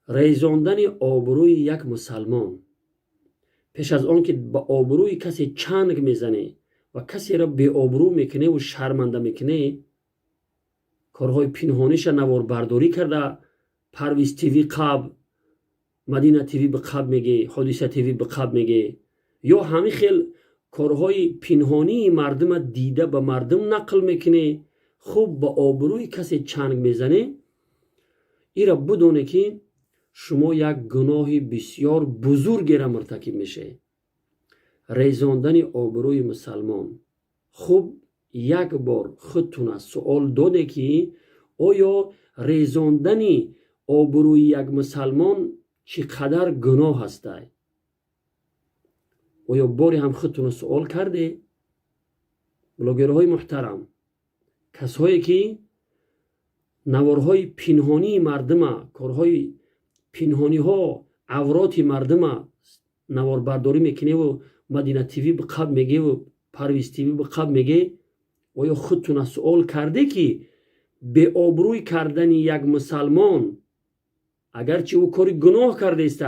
ریزاندن آبروی یک مسلمان پیش از آن که به آبروی کسی چنگ میزنه و کسی را به آبرو میکنه و شرمنده میکنه، کارهای پنهانیش نوار برداری کرده. پرویز تیوی قب، مدینه تیوی به قب میگه، حادثه تیوی به قب میگه، یا همه خیل کارهای پنهانی مردم دیده به مردم نقل میکنه. خوب به آبروی کسی چنگ میزنه، ایرا بدونه که شما یک گناه بسیار بزرگی را مرتکب میشه. ریزاندن آبروی مسلمان. خوب یک بار خودتون سوال داده که آیا ریزاندن آبروی یک مسلمان چقدر گناه هسته؟ آیا باری هم خودتون سوال کرده؟ بلاگرهای محترم، کسایی که نوارهای پنهانی مردم، کارهای پنهانی ها، عورات مردم نوار برداری میکنه و مدینه تیوی به قب میگه و پرویز تیوی به قب میگه، آیا خودتون سوال کرده که به آبروی کردن یک مسلمان، اگرچه او کاری گناه کرده است،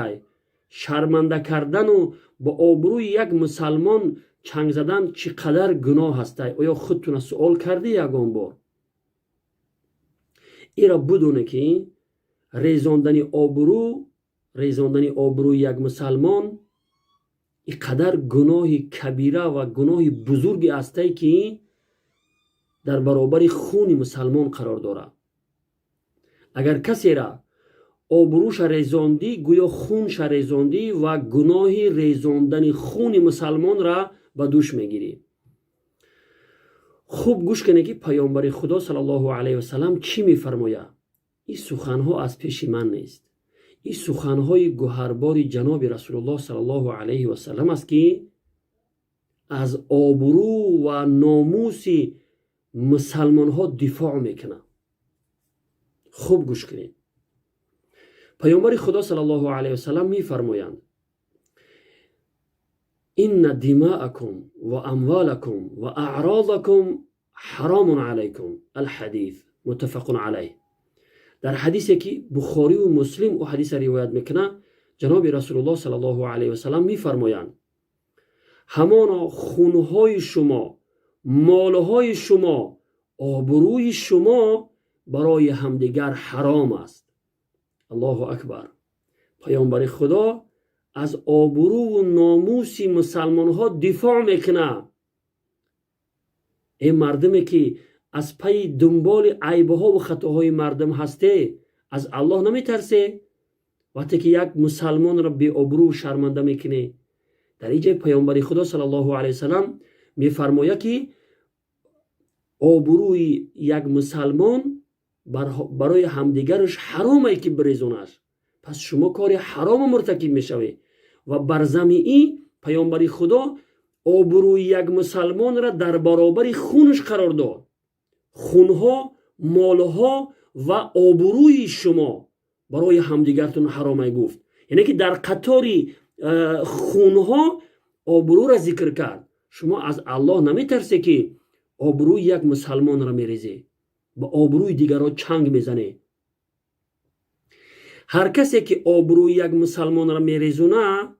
شرمنده کردن و با آبروی یک مسلمان چنگ زدن چقدر گناه هست؟ آیا خودتون سوال کرده یگان بار؟ ایرا بدونه که ریزاندن آبروی یک مسلمان اینقدر گناه کبیره و گناه بزرگی است که در برابر خون مسلمان قرار داره. اگر کسی را آبروش ریزاندی، گویا خونش ریزاندی و گناه ریزاندن خون مسلمان را به دوش میگیری. خوب گوش کنید که پیامبر خدا صلی الله علیه و سلم چی میفرماید. این سخنها از پیش من نیست، این سخنهای گوهربار جناب رسول الله صلی الله علیه و سلم است که از آبرو و ناموس مسلمان ها دفاع میکنه. خوب گوش کنید. پیامبر خدا صلی الله علیه و سلم میفرمایند ان دماءکم و اموالکم و اعراضکم حرام علیکم. الحدیث متفق علیه. در حدیثی که بخاری و مسلم او حدیث روایت میکنه، جناب رسول الله صلی الله علیه و سلم میفرمایند همانا خونهای شما، مالهای شما، آبروی شما برای همدیگر حرام است. الله اکبر. پیامبر خدا از آبرو و ناموس مسلمان ها دفاع میکنه. این مردمی که از پی دنبال عیبها و خطاهای مردم هسته، از الله نمیترسه؟ وقتی که یک مسلمان را به آبرو شرمنده میکنه، در اینجا پیامبر خدا صلی الله علیه وسلم میفرماید که آبروی یک مسلمان برای همدیگرش حرامه که بریزونش. پس شما کار حرام مرتکب میشوی و بر زمین پیامبر خدا آبروی یک مسلمان را در برابر خونش قرار داد. خونها، مالها و آبروی شما برای همدیگرتون حرامه گفت. یعنی که در قطار خونها آبرو را ذکر کرد. شما از الله نمیترسه که آبروی یک مسلمان را میریزه، با آبروی دیگرها چنگ میزنه. هر کسی که آبروی یک مسلمان را میریزونه،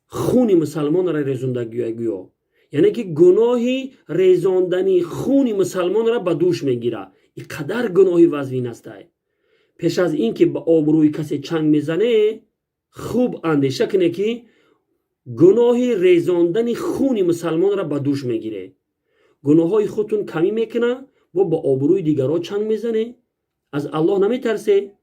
خون مسلمان را ریزونده گویا. یعنی که گناهی ریزاندن خون مسلمان را به دوش میگیره. این قدر گناهی وزوین است. پیش از این که به آبروی کسی چنگ میزنه، خوب اندیشه کنه که گناهی ریزاندن خون مسلمان را به دوش میگیره. گناههای خودتون کمی میکنه و با آبروی دیگرها چنگ میزنه. از الله نمیترسه؟